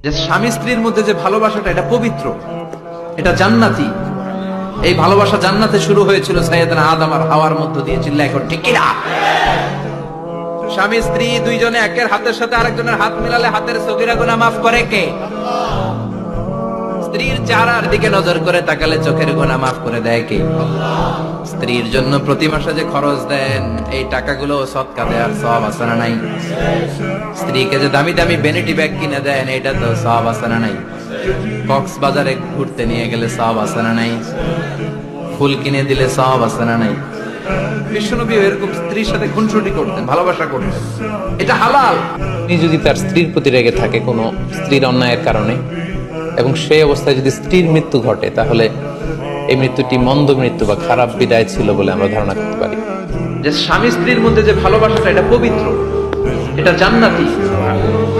যে স্বামী স্ত্রীর মধ্যে যে ভালোবাসাটা এটা পবিত্র, এটা জান্নাতি। এই ভালোবাসা জান্নাতে শুরু হয়েছিল সাইয়েদনা আদম আর হাওয়ার মধ্য দিয়ে। চিল্লায় এখন ঠিক কিনা? স্বামী স্ত্রী দুইজনে একের হাতের সাথে আরেকজনের হাত মিলালে হাতের সগীরা গুনাহ মাফ করে কে? স্ত্রীর চেহারার দিকে নজর করে তাকালে চোখের গুনাহ মাফ করে দেয় কে? স্ত্রীর জন্য প্রতি মাসে যে খরচ দেন, এই টাকাগুলো সদকা দেওয়ার সওয়াব আছে না নাই? স্ত্রীকে যে দামি দামি ভ্যানিটি ব্যাগ কিনে দেন, এটা তো সওয়াব আছে না নাই? কক্সবাজারে ঘুরতে নিয়ে গেলে সওয়াব আছে না নাই? ফুল কিনে দিলে সওয়াব আছে না নাই? বিশ্বনবী এরকম স্ত্রীর সাথে খুনসুটি করতেন, ভালোবাসা করতেন, এটা হালাল। তিনি যদি তার স্ত্রীর প্রতি রেগে থাকে কোনো স্ত্রীর অন্যায়ের কারণে, এবং সেই অবস্থায় যদি স্ত্রীর মৃত্যু ঘটে, তাহলে এই মৃত্যুটি মন্দ মৃত্যু বা খারাপ বিদায় ছিল বলে আমরা ধারণা করতে পারি। যে স্বামী স্ত্রীর মধ্যে যে ভালোবাসাটা এটা পবিত্র, এটা জান্নাতি।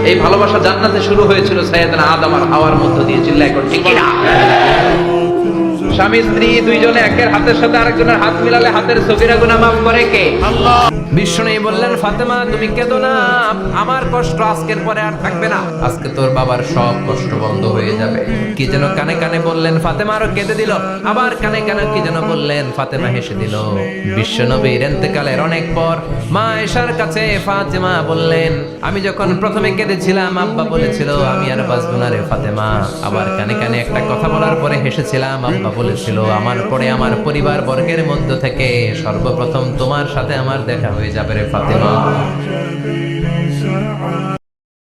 এই ভালোবাসা জান্নাতে শুরু হয়েছিল সাইয়েদনা আদম আর হাওয়ার মধ্য দিয়ে। চিল্লায় এখন ঠিক কিনা? স্বামী স্ত্রী দুইজনে একের হাতের সাথে আরেকজনের হাত মিলালে হাতের সগীরা গুনাহ মাফ করে কে? আল্লাহ। বিশ্বনবী বললেন, ফাতেমা তুমি কেঁদো না, আমার কষ্ট আজকের পরে আর থাকবে না, আজকে তোর বাবার সব কষ্ট বন্ধ হয়ে যাবে। কি যেন কানে কানে বললেন, ফাতেমা আরো কেঁদে দিল। আবার কানে কানে কি যেন বললেন, ফাতেমা হেসে দিল। বিশ্বনবীর ইন্তেকালের অনেক পর মা আয়েশার কাছে ফাতেমা বললেন, আমি যখন প্রথমে কেঁদেছিলাম আব্বা বলেছিল আমি আর বাঁচব না রে ফাতেমা। আবার কানে কানে একটা কথা বলার পরে হেসেছিলাম, আব্বা বলেছিল আমার পরে আমার পরিবার বর্গের মধ্য থেকে সর্বপ্রথম তোমার সাথে আমার দেখা হয়ে যাবে রে ফাতেমা।